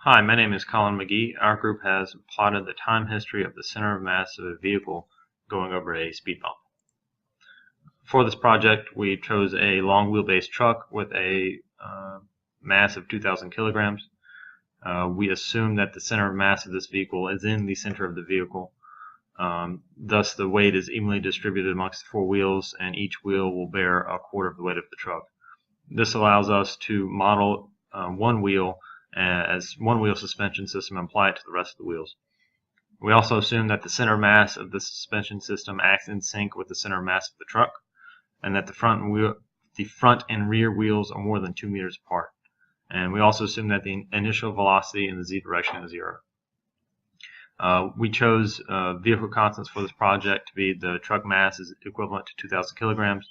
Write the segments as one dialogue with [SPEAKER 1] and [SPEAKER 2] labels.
[SPEAKER 1] Hi, my name is Colin McGee. Our group has plotted the time history of the center of mass of a vehicle going over a speed bump. For this project, we chose a long wheelbase truck with a mass of 2,000 kilograms. We assume that the center of mass of this vehicle is in the center of the vehicle. Thus, the weight is evenly distributed amongst the four wheels, and each wheel will bear a quarter of the weight of the truck. This allows us to model one wheel as one wheel suspension system and apply it to the rest of the wheels. We also assume that the center mass of the suspension system acts in sync with the center mass of the truck, and that the front and rear wheels are more than 2 meters apart. And we also assume that the initial velocity in the z direction is 0. We chose vehicle constants for this project to be the truck mass is equivalent to 2,000 kilograms.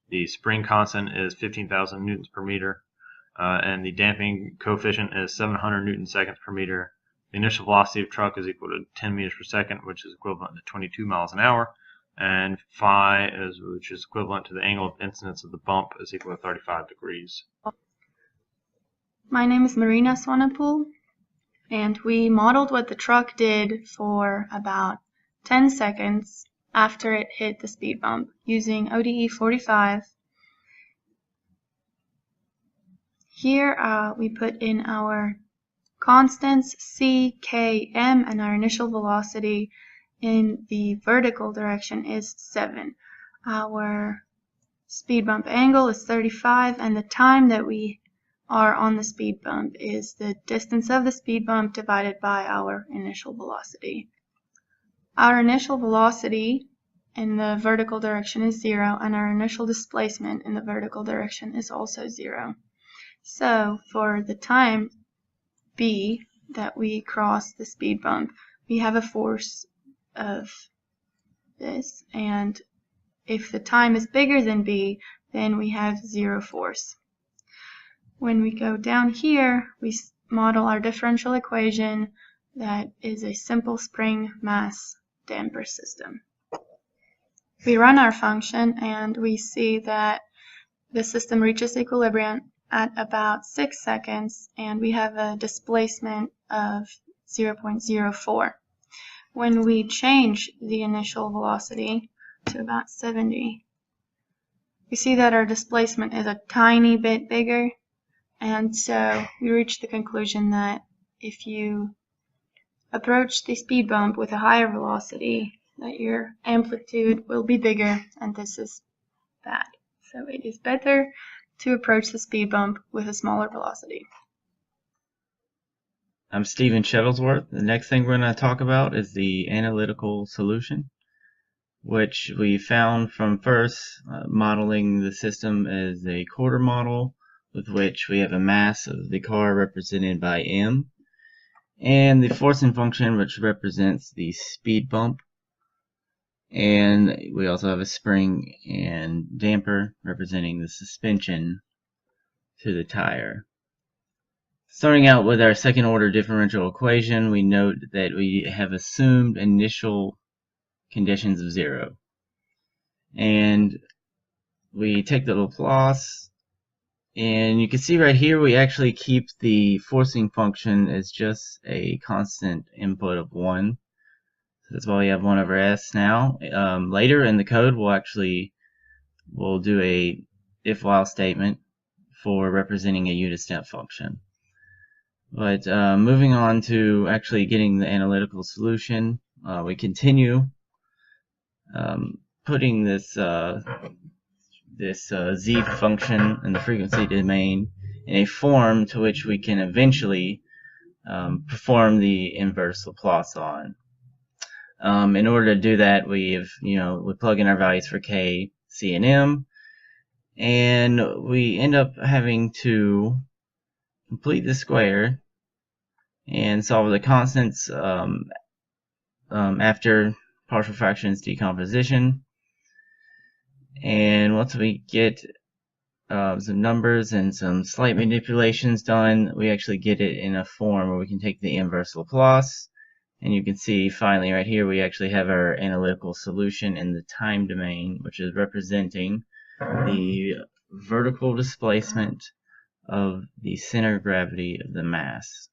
[SPEAKER 1] The spring constant is 15,000 newtons per meter. And the damping coefficient is 700 newton seconds per meter. The initial velocity of truck is equal to 10 meters per second, which is equivalent to 22 miles an hour. And phi, which is equivalent to the angle of incidence of the bump, is equal to 35 degrees.
[SPEAKER 2] My name is Marina Swanepoel, and we modeled what the truck did for about 10 seconds after it hit the speed bump using ODE 45. Here we put in our constants c, k, m, and our initial velocity in the vertical direction is 7. Our speed bump angle is 35, and the time that we are on the speed bump is the distance of the speed bump divided by our initial velocity. Our initial velocity in the vertical direction is 0, and our initial displacement in the vertical direction is also 0. So for the time b that we cross the speed bump, we have a force of this, and if the time is bigger than b, then we have 0 force. When we go down here, we model our differential equation that is a simple spring mass damper system. We run our function and we see that the system reaches equilibrium at about 6 seconds, and we have a displacement of 0.04. When we change the initial velocity to about 70, we see that our displacement is a tiny bit bigger, and so we reach the conclusion that if you approach the speed bump with a higher velocity, that your amplitude will be bigger, and this is bad. So it is better to approach the speed bump with a smaller velocity.
[SPEAKER 3] I'm Shettlesworth. The next thing we're going to talk about is the analytical solution, which we found from first modeling the system as a quarter model, with which we have a mass of the car represented by m, and the forcing function, which represents the speed bump. And we also have a spring and damper representing the suspension to the tire. Starting out with our second order differential equation, we note that we have assumed initial conditions of 0. And we take the Laplace, and you can see right here we actually keep the forcing function as just a constant input of 1. That's why we have 1 over s now. Later in the code we'll do a if-while statement for representing a unit step function. But moving on to actually getting the analytical solution, we continue putting this z function in the frequency domain in a form to which we can eventually perform the inverse Laplace on. In order to do that, we plug in our values for k, c, and m, and we end up having to complete the square and solve the constants after partial fractions decomposition. And once we get some numbers and some slight manipulations done, we actually get it in a form where we can take the inverse Laplace. And you can see finally right here we actually have our analytical solution in the time domain, which is representing the vertical displacement of the center of gravity of the mass.